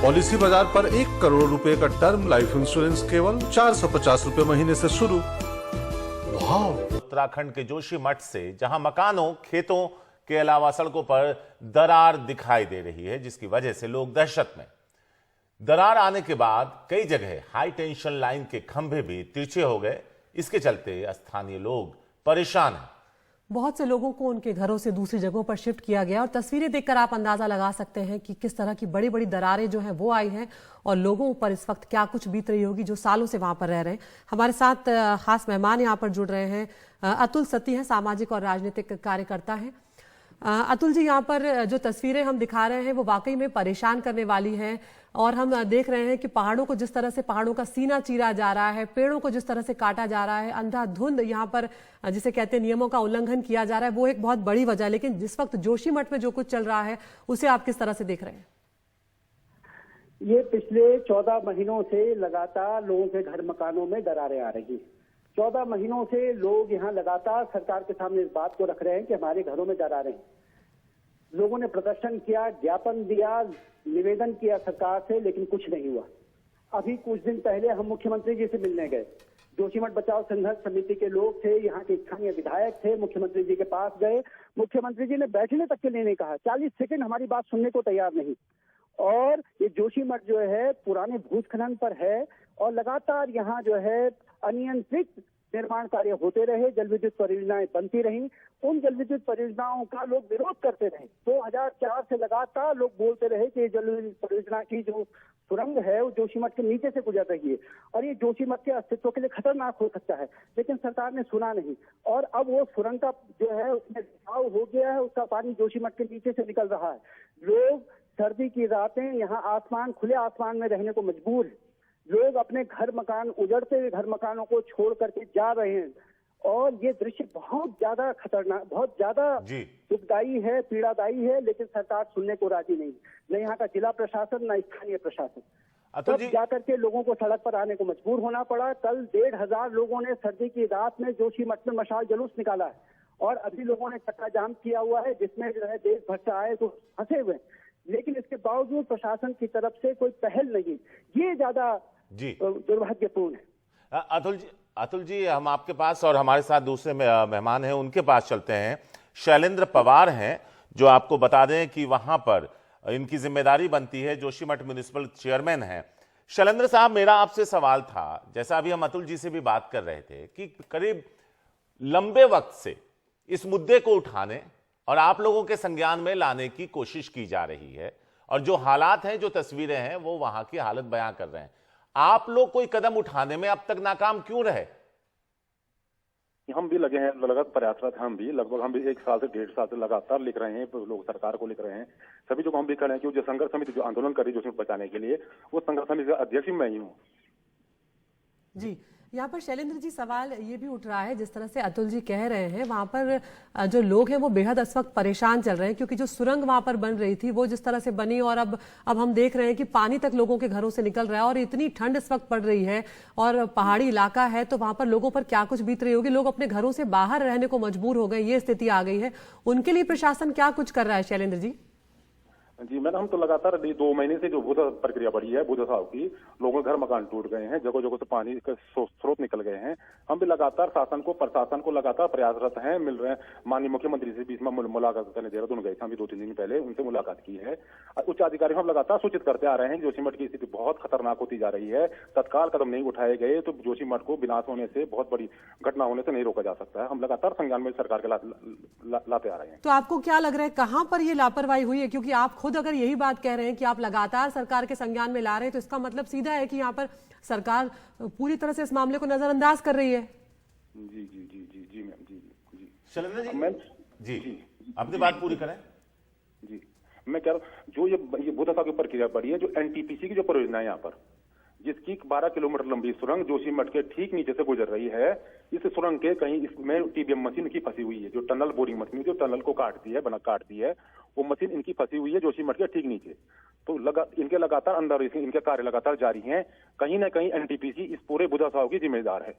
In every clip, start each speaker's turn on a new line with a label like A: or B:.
A: Policy बाजार पर 1 करोड़ रुपए का टर्म लाइफ इंश्योरेंस केवल 450 रुपए महीने से शुरू। वाह!
B: उत्तराखंड के जोशीमठ से जहां मकानों, खेतों के अलावा सड़कों पर दरार दिखाई दे रही है, जिसकी वजह से लोग दहशत में। दरार आने के बाद कई जगह हाई टेंशन लाइन के खंभे भी तिरछे हो गए। इसके चलते स्थानीय लोग परेशान हैं।
C: बहुत से लोगों को उनके घरों से दूसरी जगहों पर शिफ्ट किया गया और तस्वीरें देखकर आप अंदाजा लगा सकते हैं कि किस तरह की बड़ी बड़ी दरारें जो हैं वो आई हैं और लोगों पर इस वक्त क्या कुछ बीत रही होगी जो सालों से वहां पर रह रहे हैं। हमारे साथ खास मेहमान यहाँ पर जुड़ रहे हैं। अतुल सती हैं, सामाजिक और राजनीतिक कार्यकर्ता हैं। अतुल जी, यहाँ पर जो तस्वीरें हम दिखा रहे हैं वो वाकई में परेशान करने वाली हैं और हम देख रहे हैं कि पहाड़ों को जिस तरह से पहाड़ों का सीना चीरा जा रहा है, पेड़ों को जिस तरह से काटा जा रहा है, अंधाधुंध यहाँ पर जिसे कहते हैं नियमों का उल्लंघन किया जा रहा है, वो एक बहुत बड़ी वजह है। लेकिन जिस वक्त जोशीमठ में जो कुछ चल रहा है उसे आप किस तरह से देख रहे हैं?
D: ये पिछले 14 महीनों से लगातार लोगों के घर मकानों में दरारें आ रही हैं। 14 महीनों से लोग यहाँ लगातार सरकार के सामने इस बात को रख रहे हैं कि हमारे घरों में दरारें हैं। लोगों ने प्रदर्शन किया, ज्ञापन दिया, निवेदन किया सरकार से, लेकिन कुछ नहीं हुआ। अभी कुछ दिन पहले हम मुख्यमंत्री जी से मिलने गए। जोशीमठ बचाओ संघर्ष समिति के लोग थे, यहाँ के स्थानीय विधायक थे, मुख्यमंत्री जी के पास गए। मुख्यमंत्री जी ने बैठने तक के लिए नहीं कहा, 40 सेकंड हमारी बात सुनने को तैयार नहीं। और ये जोशीमठ जो है पुराने भूस्खलन पर है और लगातार यहाँ जो है अनियंत्रित निर्माण कार्य होते रहे, जल विद्युत परियोजनाएं बनती रहीं। उन जल विद्युत परियोजनाओं का लोग विरोध करते रहे। 2004 से लगातार लोग बोलते रहे कि जल विद्युत परियोजना की जो सुरंग है वो जोशीमठ के नीचे से गुजर रही है और ये जोशीमठ के अस्तित्व के लिए खतरनाक हो सकता है, लेकिन सरकार ने सुना नहीं। और अब वो सुरंग का जो है उसमें रिसाव हो गया है, उसका पानी जोशीमठ के नीचे से निकल रहा है। लोग सर्दी की रातें यहाँ आसमान, खुले आसमान में रहने को मजबूर है। लोग अपने घर मकान, उजड़ते हुए घर मकानों को छोड़ करके जा रहे हैं और ये दृश्य बहुत ज्यादा खतरनाक, बहुत ज्यादा दुखदायी है, पीड़ादायी है, लेकिन सरकार सुनने को राजी नहीं। न यहाँ का जिला प्रशासन, न स्थानीय प्रशासन। तब जाकर के लोगों को सड़क पर आने को मजबूर होना पड़ा। कल 1,500 लोगों ने सर्दी की रात में जोशीमठ में मशाल जुलूस निकाला है और अभी लोगों ने चक्का जाम किया हुआ है, जिसमें जो है देश भर से आए तो फंसे हुए, लेकिन इसके बावजूद प्रशासन की तरफ से कोई पहल नहीं। ये ज्यादा दुर्भाग्यपूर्ण है।
B: अतुल जी, हम आपके पास और हमारे साथ दूसरे मेहमान हैं उनके पास चलते हैं। शैलेंद्र पवार हैं जो आपको बता दें कि वहां पर इनकी जिम्मेदारी बनती है, जोशीमठ म्युनिसिपल चेयरमैन हैं। शैलेंद्र साहब, मेरा आपसे सवाल था, जैसा अभी हम अतुल जी से भी बात कर रहे थे कि करीब लंबे वक्त से इस मुद्दे को उठाने और आप लोगों के संज्ञान में लाने की कोशिश की जा रही है और जो हालात हैं, जो तस्वीरें हैं, वो वहां की हालत बयां कर रहे हैं। आप लोग कोई कदम उठाने में अब तक नाकाम क्यों रहे?
E: हम भी लगे हैं, लगातार प्रयासरत। हम भी 1 साल से 1.5 साल से लगातार लिख रहे हैं, लोग सरकार को लिख रहे हैं। सभी जगह हम भी खड़े हैं कि जो संघर्ष समिति जो आंदोलन कर रही है जोशीमठ बचाने के लिए, वो संघर्ष समिति का अध्यक्ष मैं ही हूँ।
C: जी, यहाँ पर शैलेंद्र जी सवाल ये भी उठ रहा है, जिस तरह से अतुल जी कह रहे हैं, वहां पर जो लोग हैं वो बेहद इस वक्त परेशान चल रहे हैं क्योंकि जो सुरंग वहां पर बन रही थी वो जिस तरह से बनी और अब हम देख रहे हैं कि पानी तक लोगों के घरों से निकल रहा है और इतनी ठंड इस वक्त पड़ रही है और पहाड़ी इलाका है, तो वहां पर लोगों पर क्या कुछ बीत रही होगी। लोग अपने घरों से बाहर रहने को मजबूर हो गए, ये स्थिति आ गई है। उनके लिए प्रशासन क्या कुछ कर रहा है शैलेंद्र जी?
E: जी मैडम, हम तो लगातार 2 महीने से जो भूदा प्रक्रिया बढ़ी है, भूदा साहब की, लोगों के घर मकान टूट गए हैं, जगह जगह से पानी के स्रोत निकल गए हैं। हम भी लगातार प्रशासन को लगातार प्रयासरत हैं, मिल रहे हैं। माननीय मुख्यमंत्री से भी इसमें मुलाकात करने देहरादून गए थे, हम भी 2-3 दिन पहले उनसे मुलाकात की है। उच्च अधिकारी हम लगातार सूचित करते आ रहे हैं कि जोशीमठ की स्थिति बहुत खतरनाक होती जा रही है। तत्काल कदम नहीं उठाए गए तो जोशीमठ को विनाश होने से, बहुत बड़ी घटना होने से नहीं रोका जा सकता है। हम लगातार संज्ञान में सरकार के लाते आ रहे हैं।
C: तो आपको क्या लग रहा है कहां पर ये लापरवाही हुई है? क्योंकि आप खुद अगर यही बात कह रहे हैं कि आप लगातार सरकार के संज्ञान में ला रहे हैं, तो इसका मतलब सीधा है कि यहाँ पर सरकार पूरी तरह से इस मामले को नजरअंदाज कर रही है।
E: जी जी जी जी जी मैम, जी
B: शैलेंद्र जी, अपनी बात पूरी करें।
E: जी, मैं कह रहा हूँ जो ये भूदा साहब की प्रक्रिया पड़ी है, जो एनटीपीसी की जो परियोजना है यहाँ पर, जिसकी 12 किलोमीटर लंबी सुरंग जोशीमठ के ठीक नीचे से गुजर रही है। इस सुरंग के कहीं इसमें टीबीएम मशीन की फंसी हुई है, जो टनल बोरिंग मशीन जो टनल को काटती है, वो मशीन इनकी फंसी हुई है जोशीमठ के ठीक नीचे। तो इनके लगातार अंदर इनके कार्य लगातार जारी हैं। कहीं ना कहीं एनटीपीसी इस पूरे भूदा साहब की जिम्मेदार है।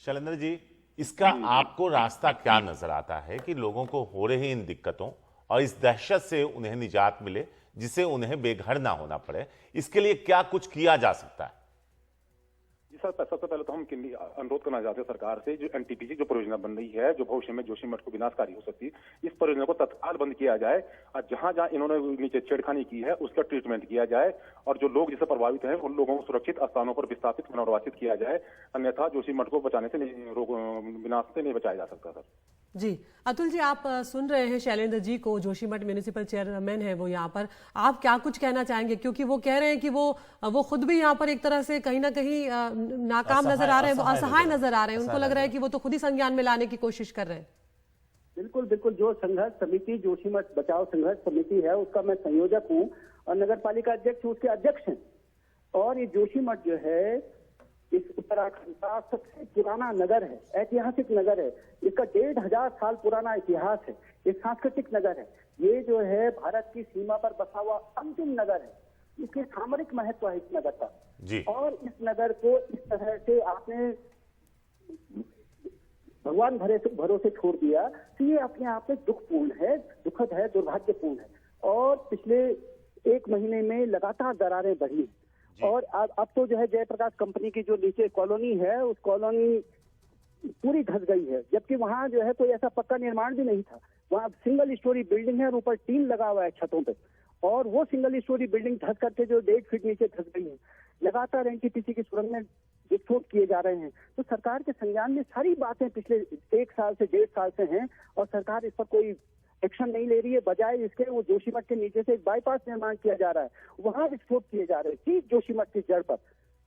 B: शैलेंद्र जी, इसका आपको रास्ता क्या नजर आता है कि लोगों को हो रही इन दिक्कतों और इस दहशत से उन्हें निजात मिले, जिससे उन्हें बेघर ना होना पड़े। इसके लिए क्या कुछ किया जा सकता है?
E: जी सर, सबसे पहले तो हम अनुरोध करना चाहते हैं सरकार से, जो एनटीपीसी जो परियोजना बन रही है, जो भविष्य में जोशीमठ को विनाशकारी हो सकती है, इस परियोजना को तत्काल बंद किया जाए और जहां जहां इन्होंने नीचे छेड़खानी की है उसका ट्रीटमेंट किया जाए और जो लोग जिससे प्रभावित हैं उन लोगों को सुरक्षित स्थानों पर विस्थापित पुनर्वासित किया जाए, अन्यथा जोशीमठ को बचाने से विनाश से नहीं बचाया जा सकता। सर
C: जी अतुल जी, आप सुन रहे हैं शैलेंद्र जी को, जोशीमठ म्यूनिसिपल चेयरमैन है वो यहाँ पर। आप क्या कुछ कहना चाहेंगे, क्योंकि वो कह रहे हैं कि वो खुद भी यहाँ पर एक तरह से कहीं ना कहीं नाकाम नजर आ रहे हैं, वो असहाय नजर आ रहे हैं। उनको लग रहा है कि वो तो खुद ही संज्ञान में लाने की कोशिश कर रहे हैं।
D: बिल्कुल बिल्कुल, जो संघर्ष समिति जोशीमठ बचाओ संघर्ष समिति है उसका मैं संयोजक हूँ और नगर पालिका अध्यक्ष उसके अध्यक्ष हैं। और ये जोशीमठ जो है इस उत्तराखंड का सबसे पुराना नगर है, ऐतिहासिक नगर है। इसका 1500 साल पुराना इतिहास है। ये सांस्कृतिक नगर है। ये जो है भारत की सीमा पर बसा हुआ अंतिम नगर है। इसके सामरिक महत्व है इस नगर का
B: जी।
D: और इस नगर को इस तरह से आपने भगवान भरोसे छोड़ दिया तो ये अपने आप में दुखपूर्ण है, दुखद है, दुर्भाग्यपूर्ण है। और पिछले 1 महीने में लगातार दरारें बढ़ी और अब तो जो है जयप्रकाश कंपनी की जो नीचे कॉलोनी है उस कॉलोनी पूरी धंस गई है, जबकि वहां जो है कोई ऐसा पक्का निर्माण भी नहीं था। वहां सिंगल स्टोरी बिल्डिंग है और ऊपर टीन लगा हुआ है छतों पे, और वो सिंगल स्टोरी बिल्डिंग धंस करके जो 1.5 फीट नीचे धंस गई है। लगातार एनटीपीसी की सुरंग में विस्फोट किए जा रहे हैं। तो सरकार के संज्ञान में सारी बातें पिछले 1 साल से 1.5 साल से हैं और सरकार इस पर कोई एक्शन नहीं ले रही है। बजाय इसके वो जोशीमठ के नीचे से एक बाईपास निर्माण किया जा रहा है, वहां विस्फोट किए जा रहे हैं ठीक जोशीमठ की जड़ पर।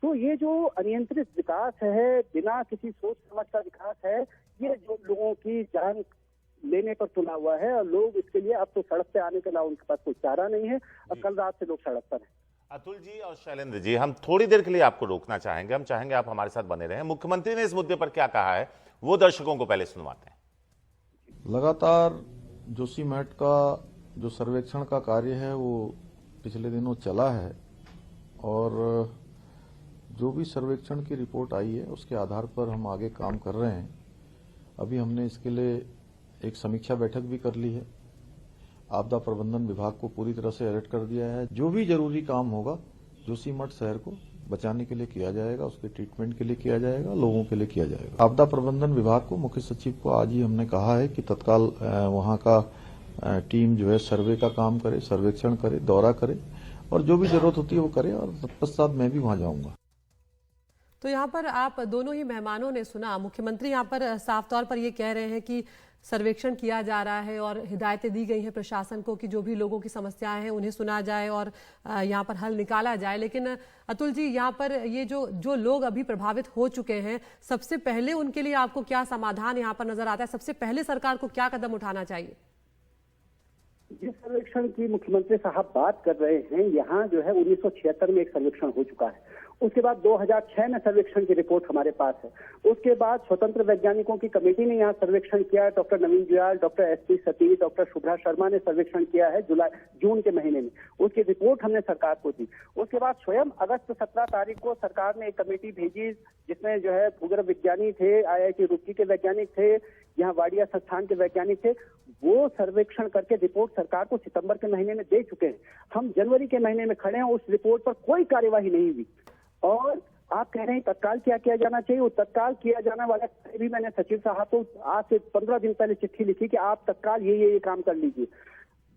D: तो ये जो अनियंत्रित विकास है, बिना किसी सोच समझ का विकास है, ये जो लोगों की जान लेने पर तुला हुआ है और लोग इसके लिए अब तो सड़क पे आने के अलावा उनके पास कोई चारा नहीं है और कल रात से लोग सड़क पर हैं।
B: अतुल जी और शैलेंद्र जी, हम थोड़ी देर के लिए आपको रोकना चाहेंगे। हम चाहेंगे आप हमारे साथ बने रहें। मुख्यमंत्री ने इस मुद्दे पर क्या कहा है वो दर्शकों को पहले सुनवाते हैं।
F: लगातार जोशीमठ का जो सर्वेक्षण का कार्य है वो पिछले दिनों चला है और जो भी सर्वेक्षण की रिपोर्ट आई है उसके आधार पर हम आगे काम कर रहे हैं। अभी हमने इसके लिए एक समीक्षा बैठक भी कर ली है। आपदा प्रबंधन विभाग को पूरी तरह से अलर्ट कर दिया है। जो भी जरूरी काम होगा जोशीमठ शहर को बचाने के लिए किया जाएगा, उसके ट्रीटमेंट के लिए किया जाएगा, लोगों के लिए किया जाएगा। आपदा प्रबंधन विभाग को मुख्य सचिव को आज ही हमने कहा है कि तत्काल वहां का टीम जो है सर्वे का काम करे, सर्वेक्षण करे, दौरा करे और जो भी जरूरत होती है वो करे और तत्पश्चात मैं भी वहां जाऊंगा।
C: तो यहाँ पर आप दोनों ही मेहमानों ने सुना, मुख्यमंत्री यहाँ पर साफ तौर पर ये कह रहे हैं कि सर्वेक्षण किया जा रहा है और हिदायतें दी गई हैं प्रशासन को कि जो भी लोगों की समस्याएं हैं उन्हें सुना जाए और यहाँ पर हल निकाला जाए। लेकिन अतुल जी, यहाँ पर ये जो लोग अभी प्रभावित हो चुके हैं, सबसे पहले उनके लिए आपको क्या समाधान यहाँ पर नजर आता है? सबसे पहले सरकार को क्या कदम उठाना चाहिए?
D: जिस सर्वेक्षण की मुख्यमंत्री साहब बात कर रहे हैं, यहाँ जो है 1976 में एक सर्वेक्षण हो चुका है। उसके बाद 2006 में सर्वेक्षण की रिपोर्ट हमारे पास है। उसके बाद स्वतंत्र वैज्ञानिकों की कमेटी ने यहाँ सर्वेक्षण किया। Doctor Naveen Juyal, doctor S P Satish, doctor Shubhra Sharma ने सर्वेक्षण किया है जून के महीने में। उसकी रिपोर्ट हमने सरकार को दी। उसके बाद स्वयं अगस्त 17 तारीख को सरकार ने एक कमेटी भेजी जिसमें जो है भूगर्भ विज्ञानी थे, IIT रुड़की के वैज्ञानिक थे, यहाँ वाडिया संस्थान के वैज्ञानिक थे। वो सर्वेक्षण करके रिपोर्ट सरकार को सितंबर के महीने में दे चुके हैं। हम जनवरी के महीने में खड़े हैं, उस रिपोर्ट पर कोई कार्यवाही नहीं हुई। और आप कह रहे हैं तत्काल क्या किया जाना चाहिए? वो तत्काल किया जाने वाला भी मैंने सचिव साहब को आज से 15 दिन पहले चिट्ठी लिखी कि आप तत्काल ये काम कर लीजिए।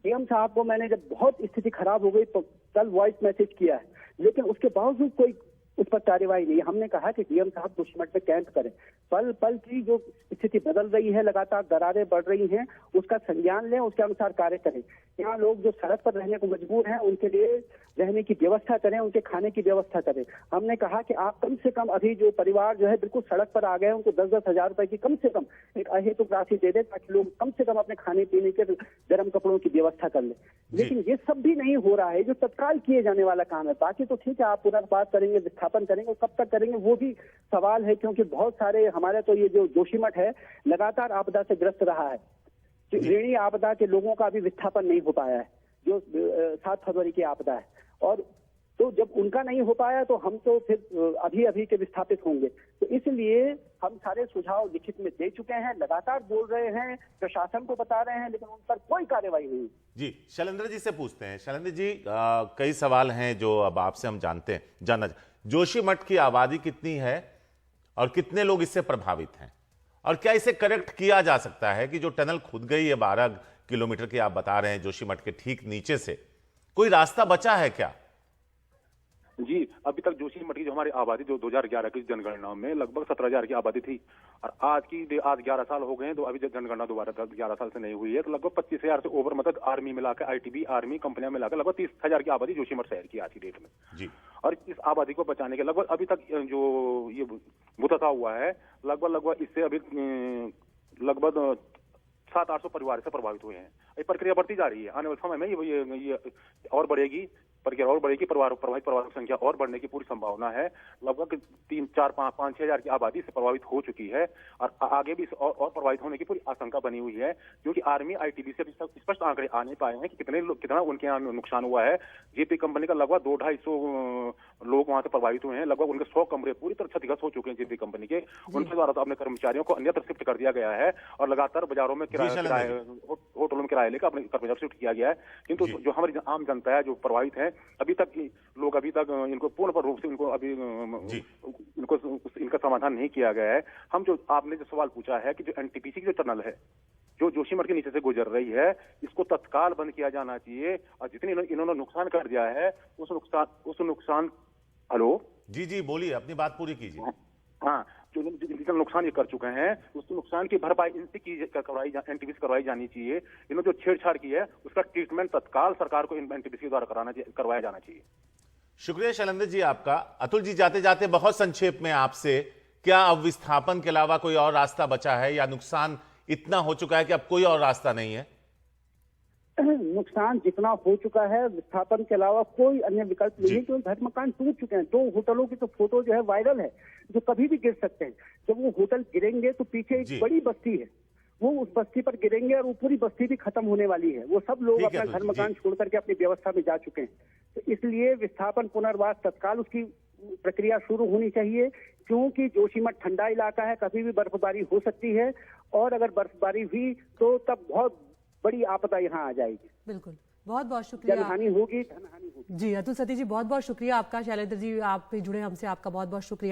D: डीएम साहब को मैंने जब बहुत स्थिति खराब हो गई तो कल वॉइस मैसेज किया है, लेकिन उसके बावजूद कोई उस पर कार्यवाही नहीं। हमने कहा कि डीएम साहब जोशीमठ में कैंप करें। पल पल की जो स्थिति बदल रही है, लगातार दरारें बढ़ रही हैं, उसका संज्ञान लें, उसके अनुसार कार्य करें। यहाँ लोग जो सड़क पर रहने को मजबूर हैं उनके लिए रहने की व्यवस्था करें, उनके खाने की व्यवस्था करें। हमने कहा कि आप कम से कम अभी जो परिवार जो है बिल्कुल सड़क पर आ गए हैं उनको 10-10 हजार रुपए की कम से कम एक अहेतुक राशि दे दें ताकि लोग कम से कम अपने खाने पीने के गर्म कपड़ों की व्यवस्था कर लें। लेकिन ये सब भी नहीं हो रहा है जो तत्काल किए जाने वाला काम है। बाकी तो ठीक है, आप पुनर्वास करेंगे, विस्थापन करेंगे, कब तक करेंगे वो भी सवाल है, क्योंकि बहुत सारे हमारे तो ये जो जोशीमठ है लगातार आपदा से ग्रस्त रहा है। ऋणी आपदा के लोगों का अभी विस्थापन नहीं हो पाया है, जो 7 फरवरी की आपदा है। और तो जब उनका नहीं हो पाया तो हम तो फिर अभी के विस्थापित होंगे। तो इसलिए हम सारे सुझाव लिखित में दे चुके हैं, लगातार बोल रहे हैं, प्रशासन को बता रहे हैं, लेकिन उन पर कोई कार्रवाई नहीं।
B: जी, शैलेंद्र जी से पूछते हैं। शैलेंद्र जी, कई सवाल हैं जो अब आपसे हम जानना जोशीमठ की आबादी कितनी है और कितने लोग इससे प्रभावित हैं, और क्या इसे करेक्ट किया जा सकता है कि जो टनल खुद गई है 12 किलोमीटर की आप बता रहे हैं जोशीमठ के ठीक नीचे से, कोई रास्ता बचा है क्या?
E: जी, अभी तक जोशीमठ की जो हमारी आबादी जो 2011 की जनगणना में लगभग 17,000 की आबादी थी, और आज 11 साल हो गए हैं, तो अभी जनगणना दोबारा 11 साल से नहीं हुई है, तो लगभग 25,000 से ओवर, मतलब आर्मी मिलाकर, आईटीबी आर्मी कंपनियां मिलाकर लगभग 30,000 की आबादी जोशीमठ शहर की आज की डेट में
B: जी।
E: और इस आबादी को बचाने के लगभग अभी तक जो ये मुतता हुआ है, लगभग इससे अभी लगभग 700-800 परिवार से प्रभावित हुए हैं। ये प्रक्रिया बढ़ती जा रही है, आने वाले समय में ये और बढ़ेगी, प्रक्रिया और बढ़ेगी, प्रभावित परिवारों की संख्या और बढ़ने की पूरी संभावना है। लगभग 3-4-5-6 हजार की आबादी से प्रभावित हो चुकी है, और आगे भी और प्रभावित होने की पूरी आशंका बनी हुई है, क्योंकि आर्मी आईटीबी से स्पष्ट आंकड़े आ नहीं पाए हैं कि कितना उनके यहाँ नुकसान हुआ है। जेपी कंपनी का लगभग 200-250 लोग वहां से प्रभावित हुए हैं, लगभग उनके 100 कमरे पूरी तरह क्षतिग्रस्त हो चुके हैं जेपी कंपनी के। उनके द्वारा तो अपने कर्मचारियों को अन्यत्र शिफ्ट कर दिया गया है, और लगातार बाजारों में होटलों में किराए लेकर अपने कर्मचारियों शिफ्ट किया गया है। किंतु जो हमारी आम जनता है, जो प्रभावित है, अभी तक इनको पूर्ण रूप से इनका समाधान नहीं किया गया है। हम जो आपने जो सवाल पूछा है कि जो एनटीपीसी की जो टनल है जो जोशीमठ के नीचे से गुजर रही है, इसको तत्काल बंद किया जाना चाहिए, और जितने इन्होंने नुकसान कर दिया है उस नुकसान हेलो
B: जी बोलिए, अपनी बात पूरी कीजिए।
E: हाँ, जो जितना नुकसान ये कर चुके हैं, उस नुकसान की भरपाई इनसे एनटीपीसी करवाई जानी चाहिए। इन्होंने जो छेड़छाड़ की है उसका ट्रीटमेंट तत्काल सरकार को एनटीपीसी द्वारा करवाया जाना चाहिए।
B: शुक्रिया शैलेंद्र जी आपका। अतुल जी, जाते जाते बहुत संक्षेप में आपसे, क्या अब विस्थापन के अलावा कोई और रास्ता बचा है, या नुकसान इतना हो चुका है कि अब कोई और रास्ता नहीं है?
D: नुकसान जितना हो चुका है, विस्थापन के अलावा कोई अन्य विकल्प नहीं है, क्योंकि घर मकान टूट चुके हैं। 2 होटलों की तो फोटो जो है वायरल है, जो कभी भी गिर सकते हैं। जब वो होटल गिरेंगे तो पीछे एक बड़ी बस्ती है, वो उस बस्ती पर गिरेंगे, और वो पूरी बस्ती भी खत्म होने वाली है। वो सब लोग अपना घर मकान छोड़ करके अपनी व्यवस्था में जा चुके हैं। तो इसलिए विस्थापन पुनर्वास तत्काल उसकी प्रक्रिया शुरू होनी चाहिए, क्योंकि जोशीमठ ठंडा इलाका है, कभी भी बर्फबारी हो सकती है, और अगर बर्फबारी हुई तो तब बहुत बड़ी आपदा यहाँ आ जाएगी।
C: बिल्कुल, बहुत बहुत शुक्रिया।
D: जनहानि होगी, धनहानि होगी।
C: जी, अतुल सती जी, बहुत बहुत शुक्रिया आपका। शैलेंद्र जी, आप भी जुड़े हमसे, आपका बहुत बहुत शुक्रिया।